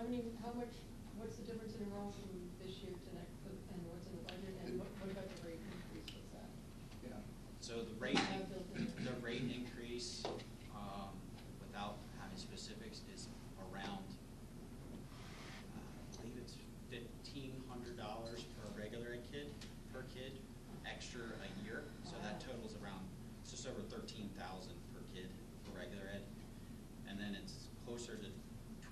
what's the difference in enrollment from this year to next, and what's in the budget, and what about the rate increase, what's that? Yeah. So the rate increase, without having specifics, is around, I believe it's $1,500 per regular ed kid, extra a year. So that totals around just over $13,000 per kid for regular ed, and then it's closer to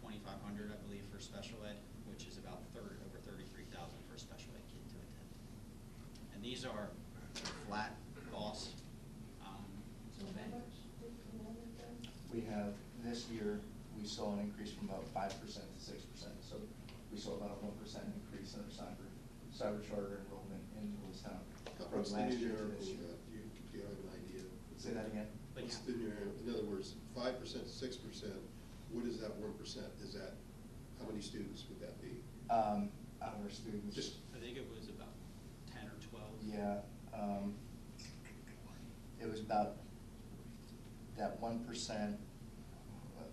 $2,500, I believe, for special ed, which is about over $33,000 for a special ed kid to attend. And these are flat costs. So how much did enrollment then? We have, this year, we saw an increase from about 5% to 6%. So we saw about a 1% increase in our cyber charter enrollment in Lewistown from last year to this year. Do you have an idea? Say that again? What's the new, in other words, 5% to 6%, what is that 1%? Is that, how many students would that be? Our students. I think it was about 10 or 12. Yeah. It was about that 1%. It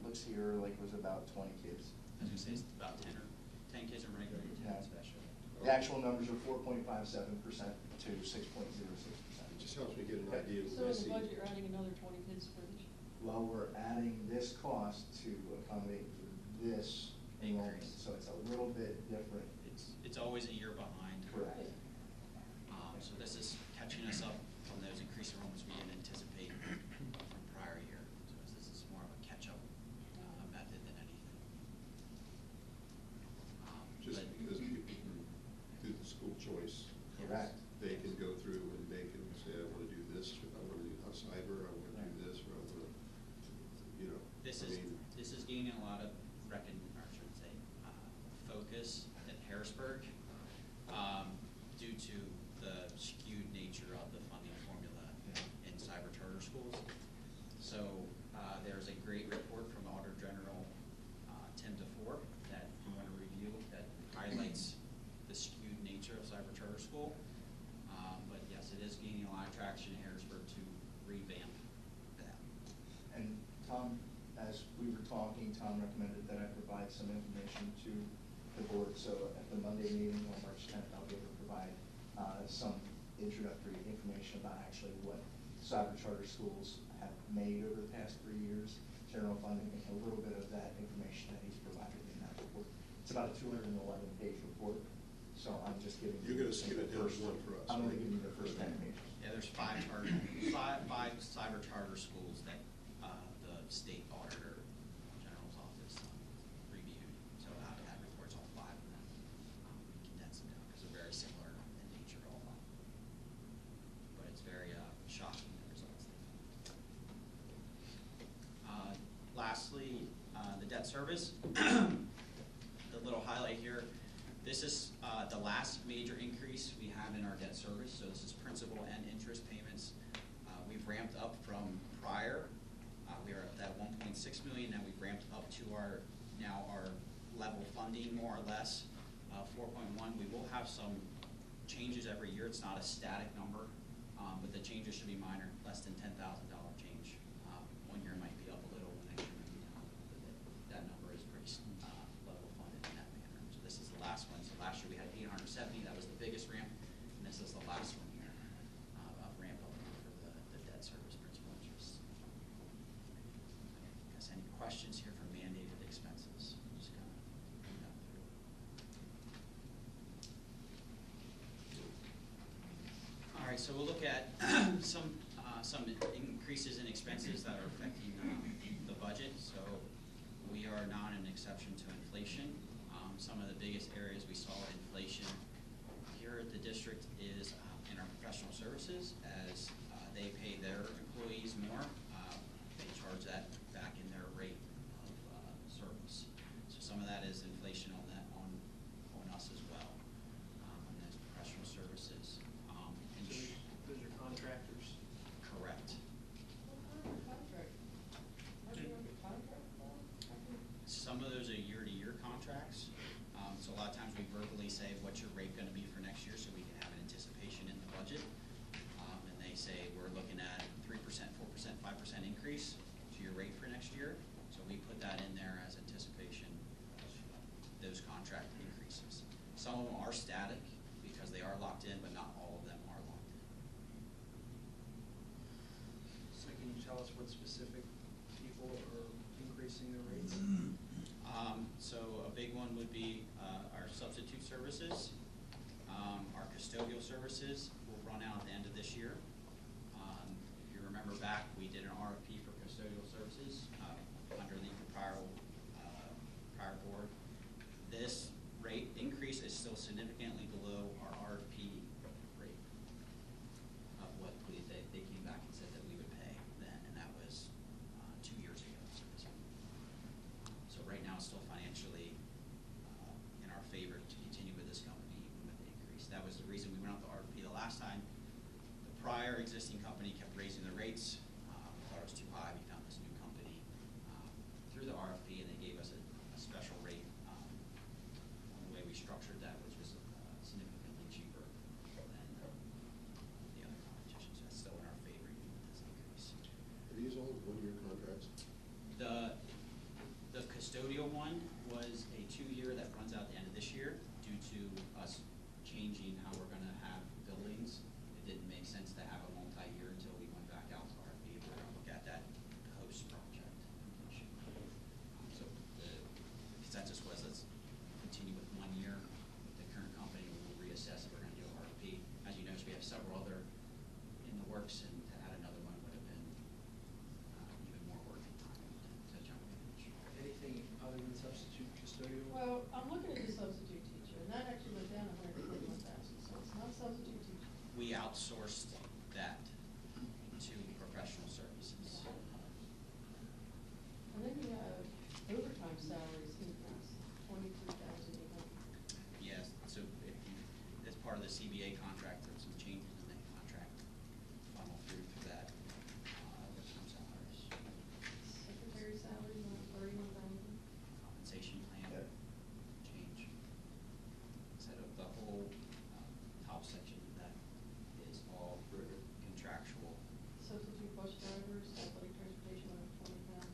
looks here like it was about 20 kids. As you say, it's about 10 kids in regular ed, 10 special. The actual numbers are 4.57% to 6.06%. It just helps me get an idea of So what I in the see. budget, you're adding another 20 kids for this year? Well, we're adding this cost to accommodate for this enrollment, Increase. so it's a little bit different. It's always a year behind. Correct. So this is catching us up on those increased enrollments we didn't anticipate from prior year. So this is more of a catch-up method than anything. Just because people do the school choice. Correct. They can go through and they can say, I want to do this, I want to do cyber, I want to do this, or I want to, you know. This is gaining a lot of focus at Harrisburg due to the skewed nature of the funding formula in cyber charter schools. So there's a great report from Auditor General Tim DeFore that you want to review that highlights the skewed nature of cyber charter school. But yes, it is gaining a lot of traction in Harrisburg to revamp that. And Tom, as we were talking, Tom recommended that I provide some information to the board. So at the Monday meeting on March 10th, I'll be able to provide some introductory information about actually what cyber charter schools have made over the past 3 years, general funding, and a little bit of that information that he's provided in that report. It's about a 211-page report. So I'm just giving You're going to skim it down one for us. I'm only giving you the first 10 pages. Yeah, there's five cyber charter schools that the state auditor general's office reviewed. So that report's all 5 of them. We condensed them down because they're very similar in nature, all of them. But it's very shocking, the results. Lastly, the debt service. The little highlight here. This is the last major increase we have in our debt service. So this is principal and interest payments. We've ramped up from prior. We were at that 1.6 million. Now we've ramped up to our level funding, more or less, 4.1. We will have some changes every year. It's not a static number, but the changes should be minor, less than $10,000 change. One year might be up a little, the next year might be down. But that number is pretty level funded in that manner. So this is the last one. So last year we had 870. That was the biggest ramp, and this is the last one here of ramp up for the debt service principal interest. I guess any questions here for mandated expenses? Just kind of bring that through. All right, so we'll look at some increases in expenses that are affecting the budget. So we are not an exception to inflation. Some of the biggest areas we saw inflation here at the district is in our professional services, as they pay their employees more. They charge that back in their rate of service. So some of that is inflation on that on us as well. And that's professional services. Those are contractors. Correct. What kind of contract? How do you have a contract for? Some of those are year-to-year contracts. So a lot of times we verbally say, what's your rate going to be for next year, so we can have an anticipation in the budget. And they say, we're looking at 3%, 4%, 5% increase to your rate for next year. So we put that in there as anticipation. Some of them are static because they are locked in, but not all of them are locked in. So can you tell us what specific people are increasing their rates? So a big one would be our substitute services. Our custodial services will run out at the end of this year. If you remember back, we did an RFP for custodial services underneath the prior board. This rate increase is still significantly below our RFP rate of what they came back and said that we would pay then, and that was 2 years ago. So right now, it's still financially in our favor to continue with this company even with the increase. That was the reason we went out to RFP the last time. The prior existing company kept raising the rates. We thought it was too high. We found this new company through the RFP, and they gave us a special rate on the way we structured that, which was significantly cheaper than the other competition. So that's still in our favor even with this increase. Are these all one-year contracts? The custodial one was a 2-year that runs out at the end of this year due to us changing how we're going to have buildings. It didn't make sense to have a multi-year until we went back out to RFP. We're going to look at that post project completion. So the consensus was let's continue with 1 year. The current company will reassess if we're going to do an RFP. As you notice, we have several other in the works, and to add another one would have been even more work and time to jump in. Anything other than substitute custodial? Well, I'm looking at the substitute teacher, and that actually went down 141,000, so it's not substitute teacher. We outsourced that to professional services. And then you have overtime salaries increase, 23,800. Yes, so if you, as part of the CBA contract, there's some changes in that contract. Funnel through that. Overtime salaries, Secretary salary, 31,000. compensation plan Yep. change. So the whole top section of that is all contractual. Substitute bus drivers, athletic transportation went up 20,000.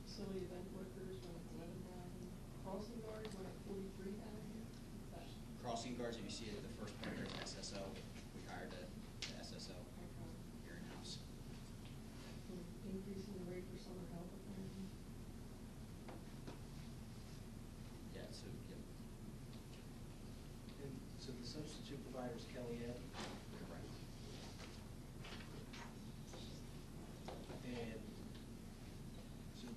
Facility event workers went up 11,000. Crossing guards went up 43,000. Crossing guards, if you see it at the first paragraph, SSO, we hired the SSO here in-house. Increasing the rate for summer help apparently. Yeah, so, yep. And so the substitute providers, Kelly Ed, Correct. and so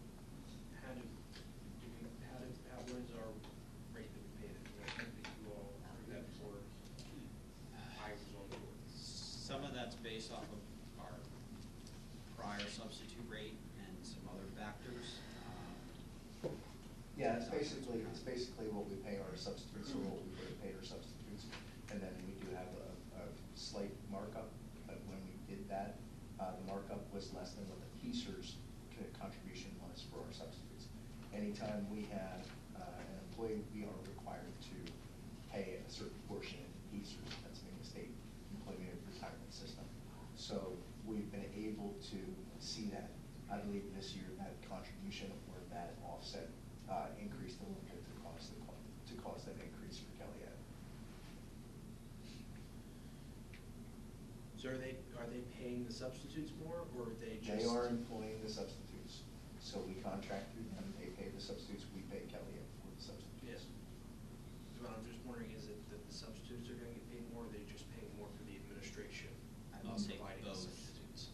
what is our rate that we pay them? I think that you all approved that before I was on board. Some of that's based off of our prior substitute rate and some other factors. Yeah, it's basically what we pay our substitutes, or what we would have paid our substitutes. And then we do have a slight markup, but when we did that, the markup was less than what the PSERS contribution was for our substitutes. Anytime we have an employee, we are required to pay a certain portion in PSERS, Pennsylvania State Employment Retirement System. So we've been able to see that. I believe this year that contribution or that offset increased a little bit to cause that increase for Kelly Ed. So are they paying the substitutes more, or are they just? They are employing the substitutes. So we contract through them, they pay the substitutes, we pay Kelly Ed for the substitutes. Yes. But I'm just wondering, is it that the substitutes are gonna get paid more, or are they just paying more for the administration? I would say providing the both. substitutes?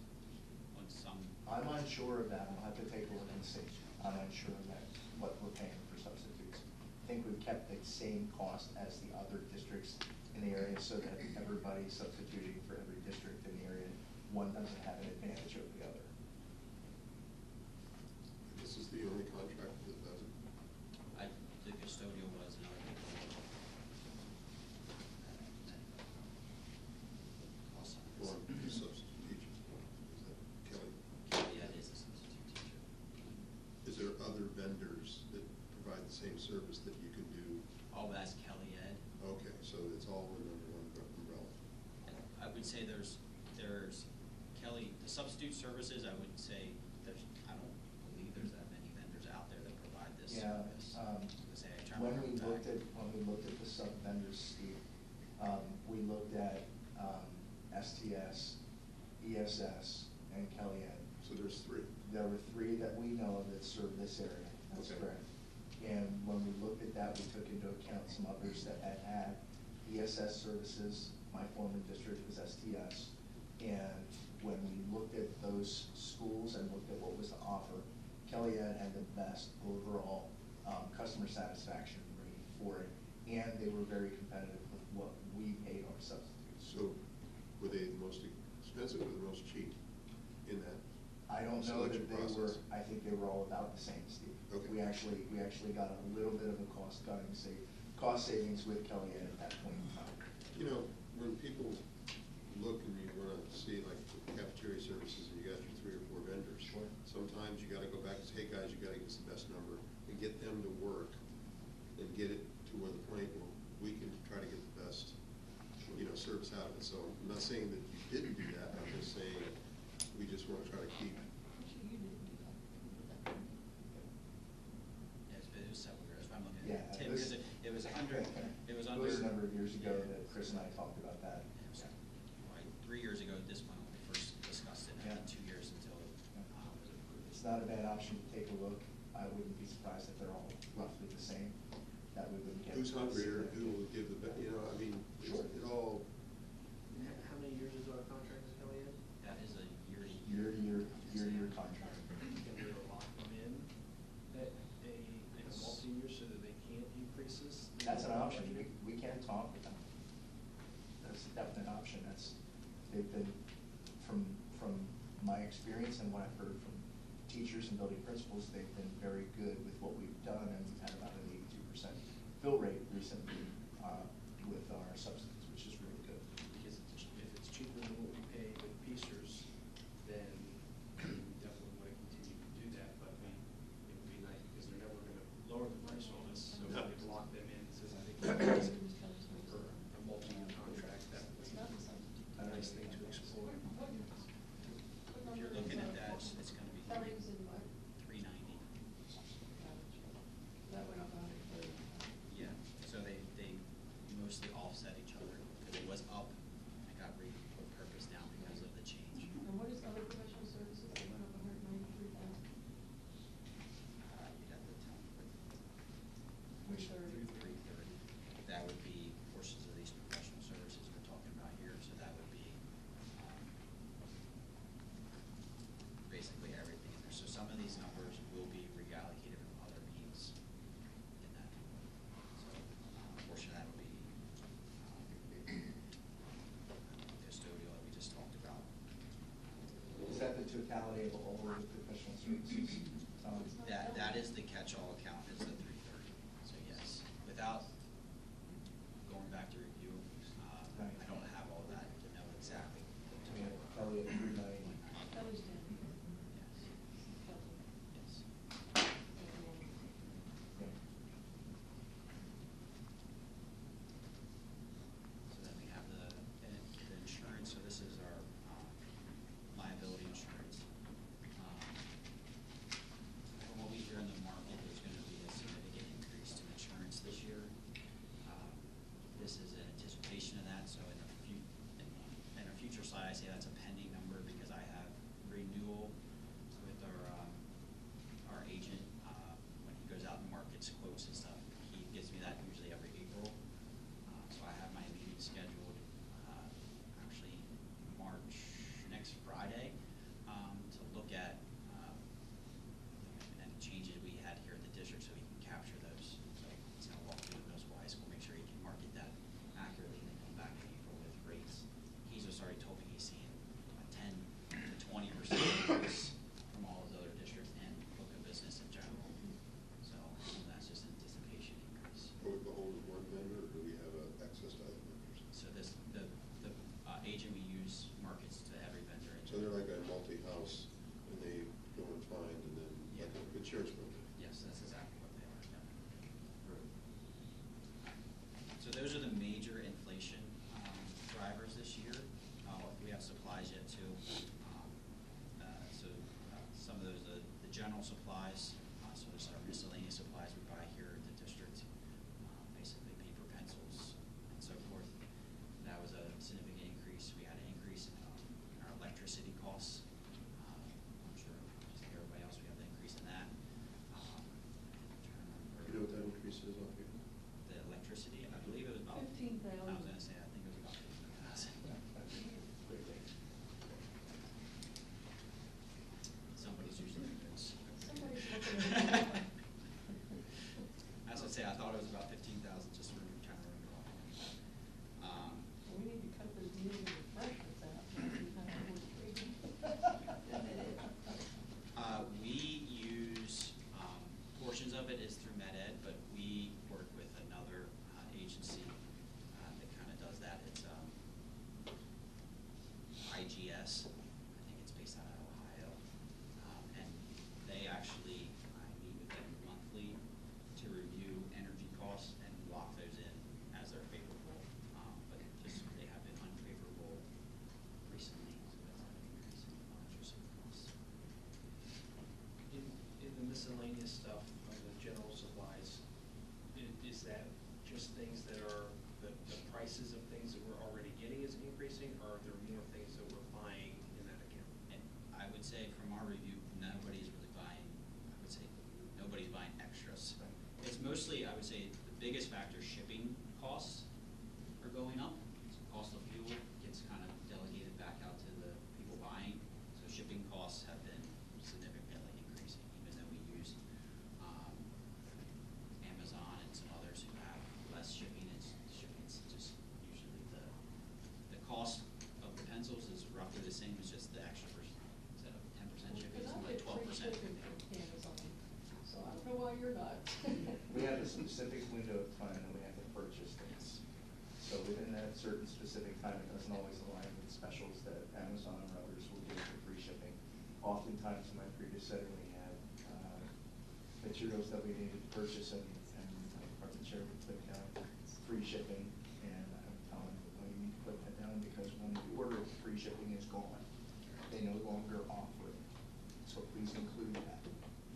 On some, I'm unsure of that, I'll have to take a look and see. I'm unsure of that, what we're paying for substitutes. I think we've kept the same cost as the other districts in the area, so that everybody's substituting for every district in the area. One doesn't have an advantage over the other. This is the only contract that does it? the custodial was another big one. Also, Or the substitute teachers? Is that Kelly? yeah, it is a substitute teacher. Is there other vendors that provide the same service that you can do? All that's Kelly Ed. Okay, so it's all under one umbrella. I would say there's Kelly, the substitute services, I would say I don't believe there's that many vendors out there that provide this Yeah, service. Say, I try to when we contact- looked sub-vendors, Steve. We looked at STS, ESS, and Kellyanne. So there's three. There were three that we know of that serve this area, that's Okay. correct. And when we looked at that, we took into account some others that had ESS services. My former district was STS. And when we looked at those schools and looked at what was to offer, Kellyanne had the best overall customer satisfaction rate for it. And they were very competitive with what we paid our substitutes. So were they the most expensive or the most cheap in that? I don't know that selection they were, process? I think they were all about the same, Steve. Okay. We actually got a little bit of a cost savings with Kellyanne at that point in time. You know, when people look and you want to see like the cafeteria services and you got your 3 or 4 vendors, Sure. sometimes you got to go back and say, hey guys, you got to get us the best number and get them to work and get it to where the point where we can try to get the best, you know, service out of it. So I'm not saying that you didn't do that. I'm just saying we just want to try to keep. Actually, you didn't do that. Yeah, it was several years, if I'm looking Yeah, at Tim, this- because it was under, it was It under. was a number of years ago that Chris and I talked about that. It was, right, 3 years ago, this one, when we first discussed it, and then Yeah. 2 years until it was approved. It's not a bad option to take a look. I wouldn't be surprised if they're all roughly the same. That we wouldn't get. Who's hungrier, who will give the, you know, I mean, Sure. it all, How many years is our contract with Kellyanne? That is a yearly. Year-to-year contract. Can we lock them in at a multi-year so that they can't increase this? That's an option. We can talk with them. That's a definite option. They've been, from my experience and what I've heard from teachers and building principals, they've been very good with what we've done, and we've had about an 82% fill rate recently with our substitutes, which is really good. Because if it's cheaper than what we pay with Piecers, then we definitely want to continue to do that, but it would be nice, because they're never going to lower the price on us, so No. if we lock them in, since I think for a multi-year contract, that would It's be not the substitute. a nice thing to explore. What If number you're is looking at that? that, it's gonna be Kellyanne's in what? 390. That went up 130. Yeah, so they mostly offset each other, because it was up, and got repurposed down because of the change. And what is other professional services? They went up 193,000. You'd have to tell me. Which- 330. That would be portions of these professional services we're talking about here, so that would be basically everything in there. So some of these numbers will be reallocated from other means in that. So a portion of that will be custodial that we just talked about. Is that the totality of all of the professional services? That is the catch-all account, is the 330. So yes, without going back to review, Right. I don't have all that to know exactly. We have Kelly at 390. Kelly's down. Yes. Kelly. Yes. Yeah. So then we have the insurance, so this is our liability insurance. From what we hear in the market, there's going to be a significant increase to insurance this year. This is in anticipation of that, so in a future slide, I say that's a pending number because I have renewal with our agent. When he goes out and markets quotes and stuff, he gives me that usually every April. So I have my meeting scheduled, actually next Friday, to look at any changes we had here at the district so we can capture those. So he's gonna walk through the middle school, high school, make sure he can market that accurately, and then come back in April with rates. He's just already told me he's seeing a 10 to 20% increase from all his other districts and book of business in general. So that's just an anticipation increase. are we beholden to one vendor, or do we have access to other vendors? So the agent we use markets to every vendor. So they're like a multi-house, and they go and find, and then like an insurance company. Yes, that's exactly what they are. So those are the major inflation drivers this year. We have supplies yet too. Some of those, the general supplies, so there's our miscellaneous supplies we buy here at the district, basically paper, pen, pencils, and so forth. That was a significant increase. We had an increase in our electricity costs. I'm sure, just like everybody else, we have an increase in that. I'm trying to remember. You know what that increase is on here? The electricity, I believe it was about. 15,000. I was gonna say, I think it was about 15,000. Somebody's usually doing this. Somebody's looking at it. As I say, I thought it was about 15,000, just for trying to remember off. We need to cut those meals and refreshments out. We use, portions of it is through MedEd, but we work with another agency that kind of does that. It's IGS. I think it's based out of Ohio. And they actually, I meet with them monthly to review energy costs and lock those in as they're favorable. But just, they have been unfavorable recently, so that's an increase in electricity costs. In the miscellaneous stuff of the general supplies, is that just things that are, the prices of things that we're already getting is increasing, or are there more things that we're buying in that account? And I would say from our review, nobody's really buying, I would say, nobody's buying extras. It's mostly, I would say, the biggest factor, shipping costs are going up. So cost of fuel gets kind of delegated back out to the people buying. So shipping costs have been significantly increasing, even though we use Amazon and some others who have less shipping. Shipping's just usually the cost of the pencils is roughly the same, it's just the extra instead of 10% shipping, it's like 12%. Amazon, so I don't know why you're not. We have a specific window of time that we have to purchase things. So within that certain specific time, it doesn't always align with specials that Amazon or others will give for free shipping. Oftentimes, in my previous setting, we had materials that we needed to purchase, and my department chair would put down free shipping, and I would tell them, well, you need to put that down because when you order it, free shipping is gone. They no longer offer it, so please include that.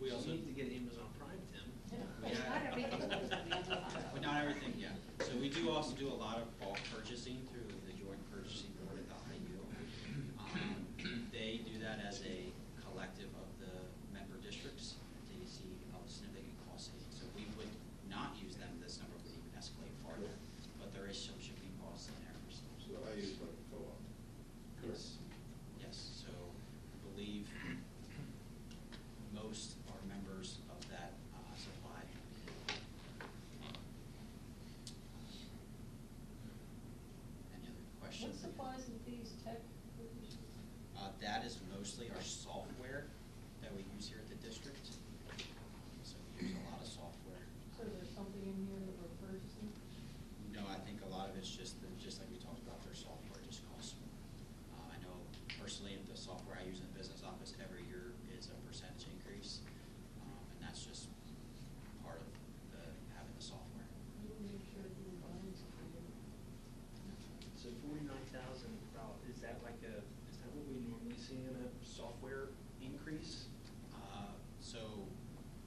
We You also need to get Amazon Prime, Tim. Not everything goes to Amazon. But not everything, yeah. So we do also do a lot of bulk purchasing through the joint purchasing board at the IU. They do that as a collective of the member districts. They see a significant cost savings. So we would not use them, this number would even escalate farther. But there is some shipping costs in there. So I use like a co-op. Yes. Yes, so I believe most are members of that supply. Any other questions? What supplies and fees, tech? That is mostly our software that we use here at the district. So we use a lot of software. So there's something in here that we're purchasing? No, I think a lot of it's just like we talked about, their software just costs more. I know personally, the software I use in the business office every year is a percentage increase, and that's just part of having the software. We'll make sure that we're buying something. So $49,000, is that like is that what we normally see in a software increase? So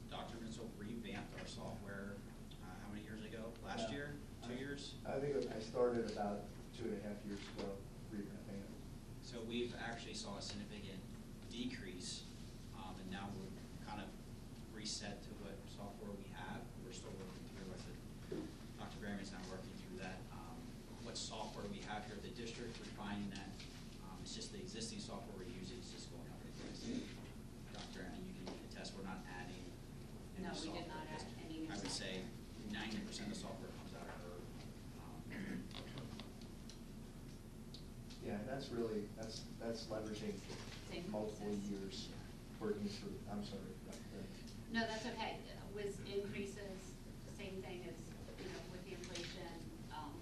Dr. Mitchell revamped our software, how many years ago? Last year? 2 years? I think I started about 2.5 years ago, revamping it. So we've actually saw a significant decrease, and now we're kind of reset to what software we have. We're still working through, I said, Dr. Graham's now working through that. What software we have here at the district, we're finding that it's just the existing software we're using is just going up in price. Dr. Graham, you can attest, we're not adding any No, we software. did not add any new I would software. say 90% of software comes out of her. Yeah, and that's really, that's leveraging Same multiple process. years working through, I'm sorry. No, that's okay. With increases, the same thing as, with the inflation,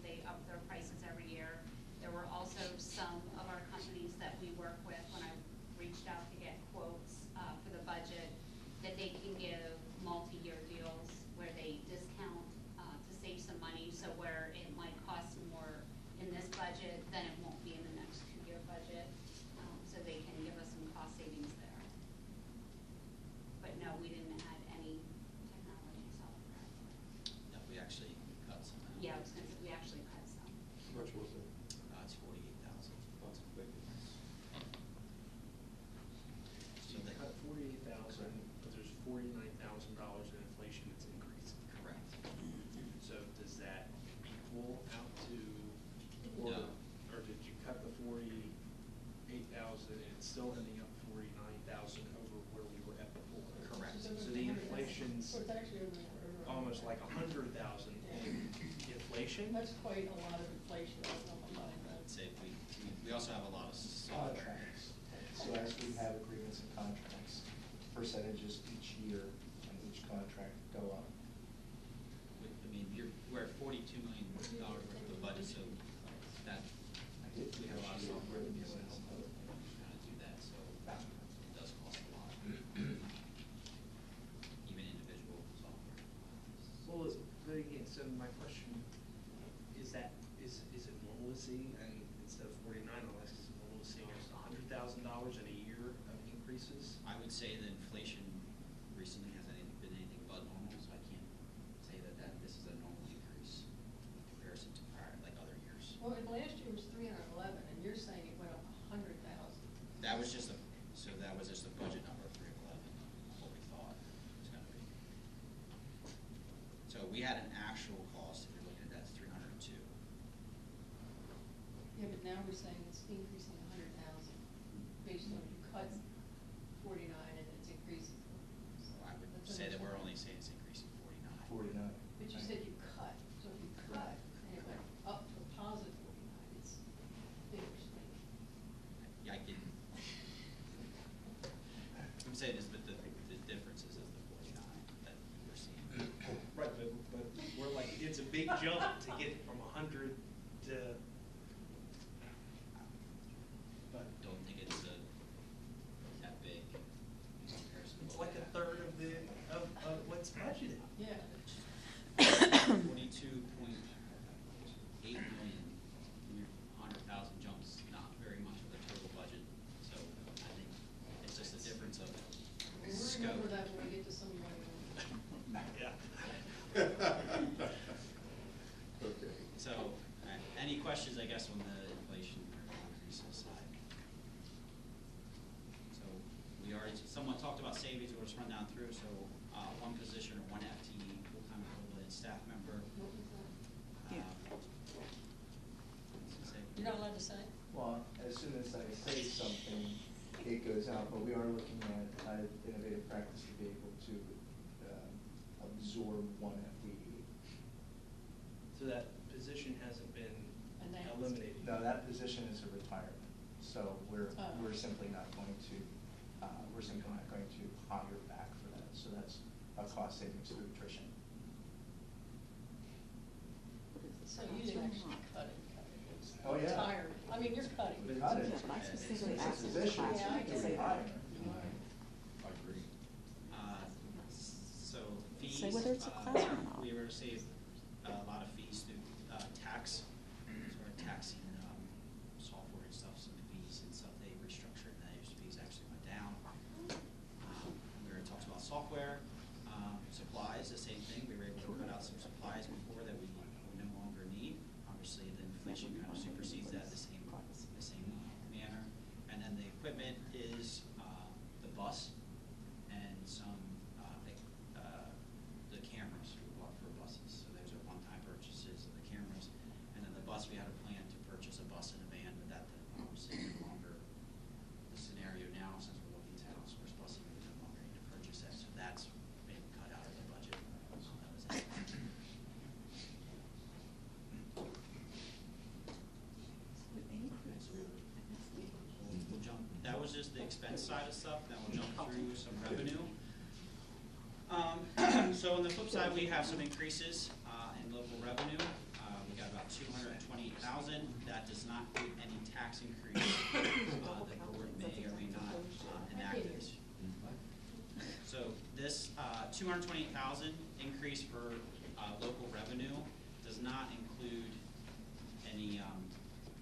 they up their prices every year. There were also some of our companies that we work with, when I reached out to get quotes for the budget, that they can give multi-year deals where they discount to save some money. So where it might cost more in this budget, then it won't be in the next 2-year budget. So they can give us some cost savings there. But no, we didn't add any in inflation, it's increasing. Correct. So does that equal out to, or, No. or did you cut the 48,000 and it's still ending up 49,000 over where we were at before? Correct. It's over So the 100,000. inflation's So it's actually over. almost like 100,000 inflation? That's quite a lot of inflation, I don't know about that. I'd say we also have a lot of software. Contracts. So as we have agreements and contracts, percentages each year and each contract go up. I mean, we're at $42 million worth of the budget, so that, we have a lot of software to be able to help kind of do that, so it does cost a lot. Even individual software. Well, but again, so my question, is it normal to see, and instead of 49, I'll ask, is it normal to see almost $100,000 in a year of increases? I would say that inflation recently has been anything but normal, so I can't say that this is a normal increase in comparison to prior, like other years. Well, and last year was 311, and you're saying it went up 100,000. That was just that was just a budget number of 311, what we thought it was gonna be. So we had an actual cost, if you're looking at that, it's 302. Yeah, but now we're saying it's increasing 100,000 based on you cut 49 and it's increasing. So I would That's say that we're understandable. only saying it's increasing 49. 49. But you said you cut, so if you cut and it went up to a positive 49, it's bigger. Yeah, I didn't. I'm saying this, but the difference is the 49 that we're seeing. Right, but we're like, it's a big jump to get from 100 to, I don't think it's that big in comparison. to it's what like we a have. third of what's budgeted. Yeah. 42.8 million, your 100,000 jumps, not very much of the total budget. So I think it's just a difference of We'll scope. remember that when we get to some money. Yeah. Okay. So, any questions, I guess, on the inflation or increases side? So, we already somewhat talked about savings, we'll just run down through. So, one position or one FTE, full-time equivalent staff member. What was that? You're not allowed to say? Well, as soon as I say something, it goes out, but we are looking at innovative practice to be able to absorb one FTE. So that position hasn't been Announced. eliminated? No, that position is a retirement, so we're Oh. simply not going to hire back for that. So that's a cost savings through attrition. So you didn't actually cut it. It's Oh, yeah. retirement. I mean, you're cutting. We cut it. I specifically It's a asked this position, class it's Yeah, I a get it. retirement. I agree. So fees. Say whether it's a class or not. We were to save a lot of fees through tax, sort of taxing software and stuff, some fees and stuff they restructured, and those fees actually went down. We were talking about software, supplies, the same thing. We were able to cut out some supplies before that we no longer need. Obviously, the inflation kind of supersedes that the same manner. And then the equipment is the bus and some the cameras we bought for buses. So those are one-time purchases of the cameras. And then the bus, we had a plan to purchase a bus and a van, but that obviously no longer the scenario now since we're looking to outsource busing. We no longer need to purchase that, so that's been cut out of the budget. So that was it. We'll jump. That was just the expense side of stuff. Then we'll jump through some revenue. So on the flip side, we have some increases in local revenue. We got about 228,000. That does not include any tax increase that the board may or may not enact this. So this 228,000 increase for local revenue does not include any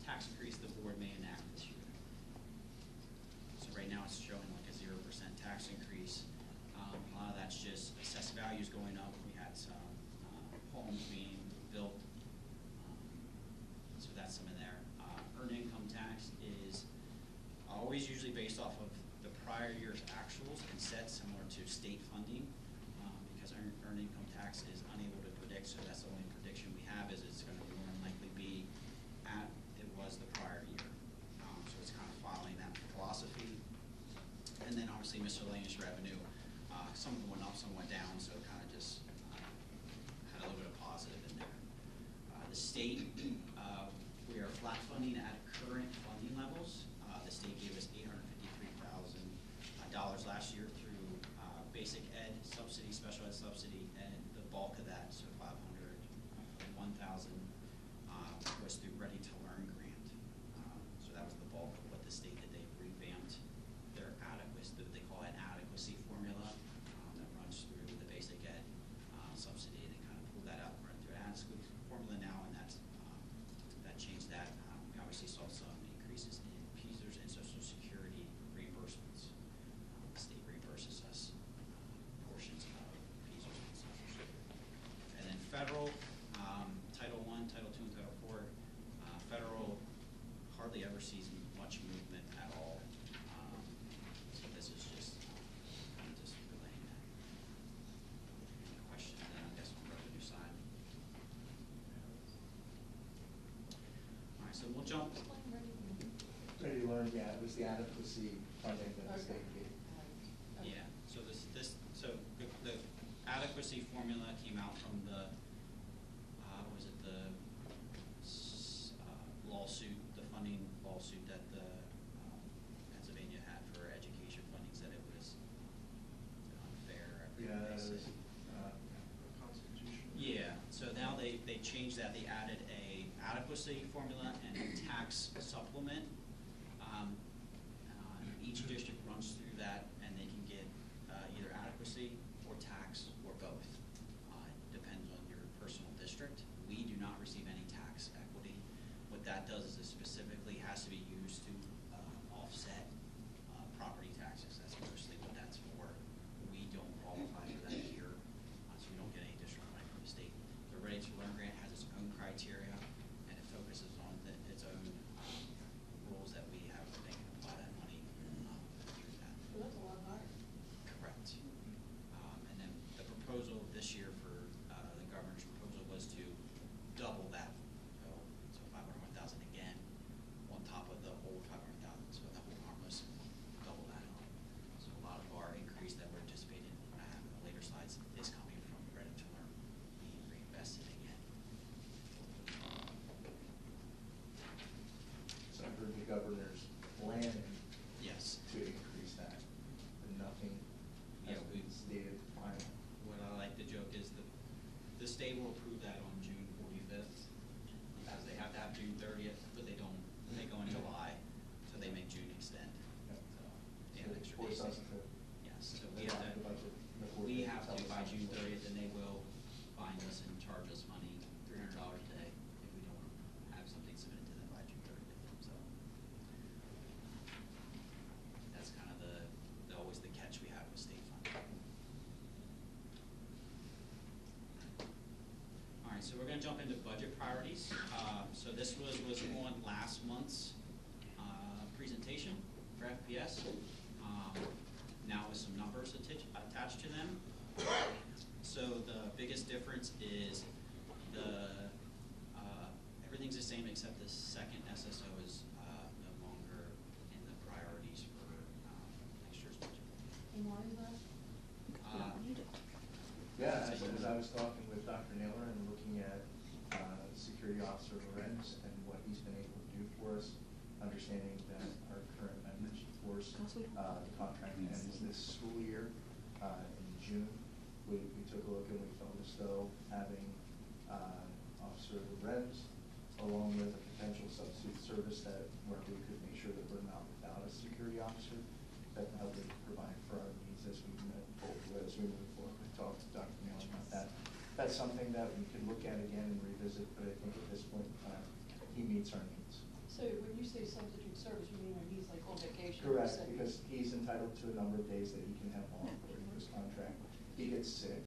tax increase the board may enact this year. So right now it's showing like a 0% tax increase. A lot of that's just assessed values going up. We had some homes being built, so that's some in there. Earned income tax is always usually based off of the prior year's actuals and set similar to state funding, tax is unable to predict, so that's the only prediction we have, is it's gonna more than likely be at, it was the prior year. So it's kind of following that philosophy. And then obviously miscellaneous revenue, some went up, some went down, so it kind of just had a little bit of positive in there. The state, we are flat funding at current funding levels. The state gave us $853,000 last year through basic ed subsidy, special ed subsidy, and the bulk of that, so 1,000 was through Ready to Learn grant. So that was the bulk of what the state did. They revamped their adequacy, they call it adequacy formula, that runs through the basic ed subsidy. They kind of pulled that out, run through an adequacy formula now, and that's that changed that. We obviously saw some increases in PSERS and Social Security reimbursements. The state reimburses us portions of PSERS and Social Security. And then federal, Title I, Title II, and Title IV. Federal hardly ever sees much movement at all. So this is just kind of just relaying that. Any questions then, I guess, on the revenue side? All right, so we'll jump. Ready to Learn, yeah, it was the adequacy funding that the state gave. Yeah, so so the adequacy formula came out from the, was it the lawsuit, the funding lawsuit that the Pennsylvania had for education funding, said it was unfair. Yeah, that They was, said- Constitutional. Yeah, so now they changed that. They added a adequacy formula and a tax supplement. Each district runs through that, and they can get either adequacy or tax or both. Depends on your personal district. We do not receive any tax equity. What that does is it specifically has to be used to offset property taxes. That's mostly what that's for. We don't qualify for that here, so we don't get any additional money from the state. The Ready to Learn grant has its own criteria, and it focuses on its own rules that we have, they can apply that money through that. Well, that's a lot higher. Correct. And then the proposal this year for the governor's proposal was to double that, so 501,000 again, on top of the whole 500,000, so the whole harmless, double that up. So a lot of our increase that we're anticipating, we're gonna have in the later slides, is coming from Ready to Learn being reinvested again. So I heard the governor's planning Yes. to increase that, but nothing Yeah, has been stated final. What I like to joke is the state will approve that on June 45th, because they have to have June 30th, but they don't, they go in July, so they make June extend. Yep. So, they So have it extra forced days. us to Yes, so we have adopt the budget before we they have tell to us by how June much. 30th, and they will bind us and charge us money, $300 a day, if we don't have something submitted to them by June 30th, so. That's kind of always the catch we have with state funding. All right, so we're gonna jump into budget priorities. So this was on last month's presentation for FPS. Now with some numbers attached to them. So the biggest difference is everything's the same except the second SSO is no longer in the priorities for next year's budget. And why is that? Yeah, as I was talking with Dr. Naylor and looking at Security Officer Lorenz and what he's been able to do for us, understanding that our current members, of course, the contract ends this school year in June. We took a look and we felt as though having Officer Lorenz along with a potential substitute service that where we could make sure that we're not without a security officer, that would provide for our needs as we move forward. We talked to Dr. Naylor about that. That's something that we could look at again and revisit, but I think at this point in time, he meets our needs. So when you say substitute service, you mean when he's like on vacation? or Correct, sick? because he's entitled to a number of days that he can have off according to his contract. He gets sick,